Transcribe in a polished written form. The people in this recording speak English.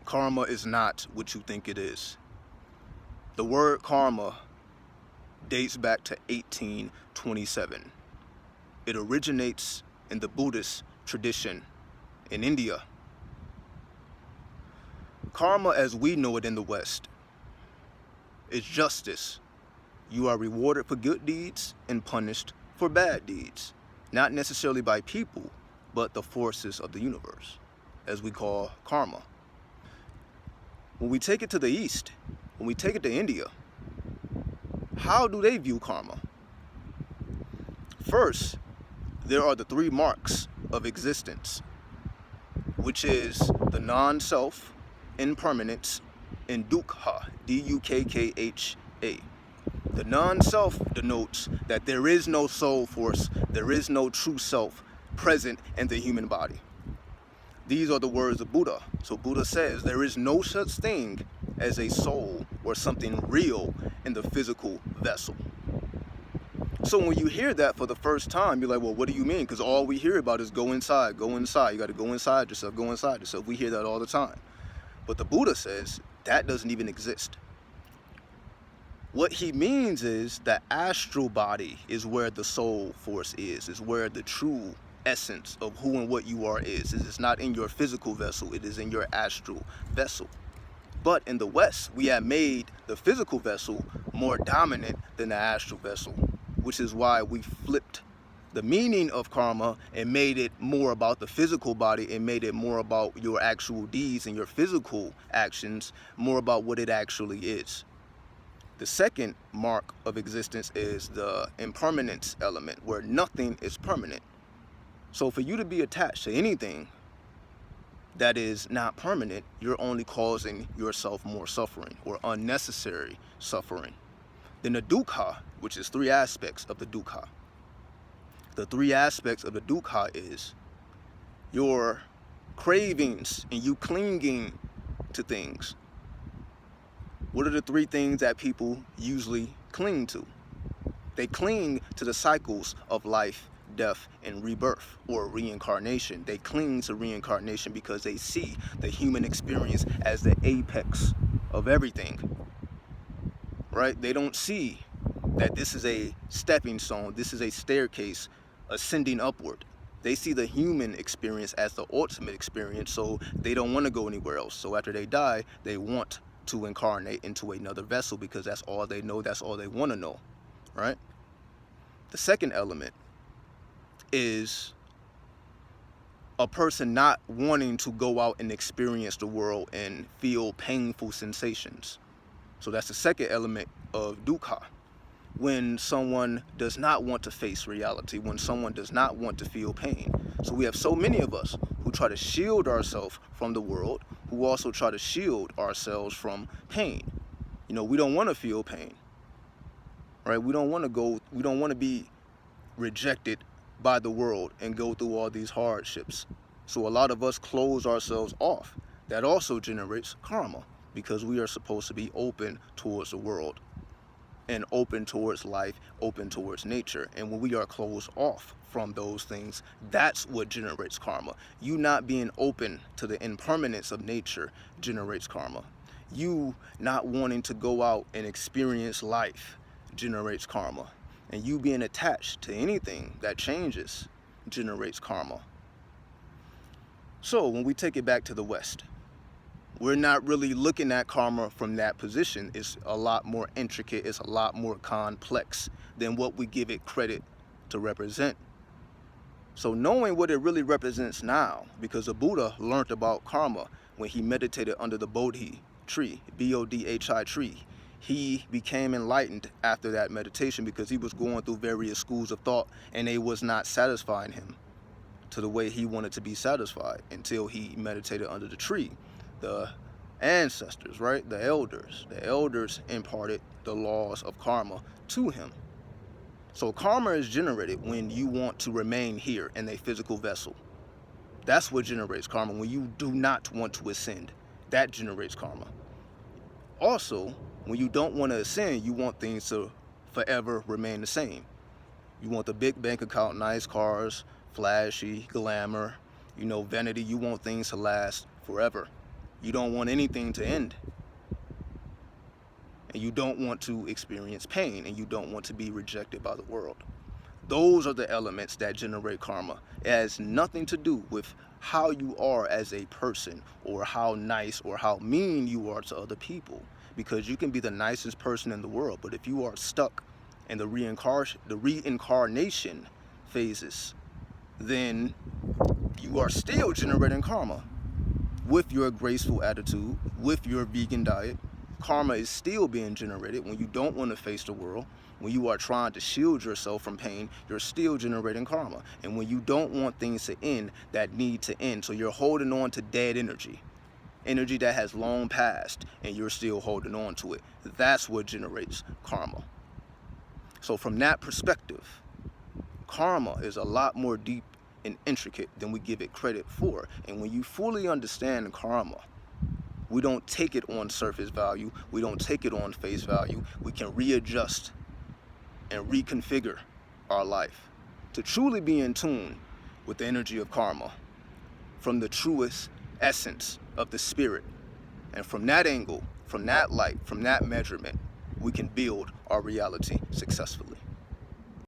Karma is not what you think it is. The word karma dates back to 1827. It originates in the Buddhist tradition in India. Karma, as we know it in the West, is justice. You are rewarded for good deeds and punished for bad deeds. Not necessarily by people, but the forces of the universe, as we call karma. When we take it to the East, when we take it to India, how do they view karma? First, there are the three marks of existence, which is the non-self, impermanence, and dukkha, D-U-K-K-H-A. The non-self denotes that there is no soul force, there is no true self present in the human body. These are the words of Buddha. So Buddha says there is no such thing as a soul or something real in the physical vessel. So when you hear that for the first time, you're like, well, what do you mean? Because all we hear about is go inside, go inside. You got to go inside yourself, go inside yourself. We hear that all the time. But the Buddha says that doesn't even exist. What he means is the astral body is where the soul force is where the true essence of who and what you are is. It's not in your physical vessel, it is in your astral vessel. But in the West, we have made the physical vessel more dominant than the astral vessel, which is why we flipped the meaning of karma and made it more about the physical body and made it more about your actual deeds and your physical actions, more about what it actually is. The second mark of existence is the impermanence element, where nothing is permanent. So for you to be attached to anything that is not permanent, you're only causing yourself more suffering or unnecessary suffering. Then the dukkha, which is three aspects of the dukkha. The three aspects of the dukkha is your cravings and you clinging to things. What are the three things that people usually cling to? They cling to the cycles of life, death, and rebirth, or reincarnation. They cling to reincarnation because they see the human experience as the apex of everything, right? They don't see that this is a stepping stone, this is a staircase ascending upward. They see the human experience as the ultimate experience, so they don't want to go anywhere else. So after they die, they want to incarnate into another vessel because that's all they know, that's all they want to know, right? The second element is a person not wanting to go out and experience the world and feel painful sensations. So that's the second element of dukkha. When someone does not want to face reality, when someone does not want to feel pain. So we have so many of us who try to shield ourselves from the world, who also try to shield ourselves from pain. You know, we don't want to feel pain, right? We don't want to be rejected by the world and go through all these hardships. So a lot of us close ourselves off. That also generates karma because we are supposed to be open towards the world and open towards life, open towards nature. And when we are closed off from those things, that's what generates karma. You not being open to the impermanence of nature generates karma. You not wanting to go out and experience life generates karma. And you being attached to anything that changes generates karma. So when we take it back to the West, we're not really looking at karma from that position. It's a lot more intricate, it's a lot more complex than what we give it credit to represent. So knowing what it really represents now, because the Buddha learned about karma when he meditated under the Bodhi tree, B-O-D-H-I tree. He became enlightened after that meditation because he was going through various schools of thought and they was not satisfying him to the way he wanted to be satisfied until he meditated under the tree. The ancestors, right? The elders imparted the laws of karma to him. So karma is generated when you want to remain here in a physical vessel. That's what generates karma. When you do not want to ascend, that generates karma. Also, when you don't want to ascend, you want things to forever remain the same. You want the big bank account, nice cars, flashy, glamour, vanity. You want things to last forever. You don't want anything to end. And you don't want to experience pain, and you don't want to be rejected by the world. Those are the elements that generate karma. It has nothing to do with how you are as a person, or how nice or how mean you are to other people. Because you can be the nicest person in the world, but if you are stuck in the reincarnation phases, then you are still generating karma. With your graceful attitude, with your vegan diet, karma is still being generated. When you don't want to face the world, when you are trying to shield yourself from pain, you're still generating karma. And when you don't want things to end that need to end, so you're holding on to dead energy that has long passed, and you're still holding on to it, that's what generates karma. So from that perspective, karma is a lot more deep and intricate than we give it credit for. And when you fully understand karma, we don't take it on surface value, we don't take it on face value. We can readjust and reconfigure our life to truly be in tune with the energy of karma from the truest essence of the spirit. And from that angle, from that light, from that measurement, we can build our reality successfully.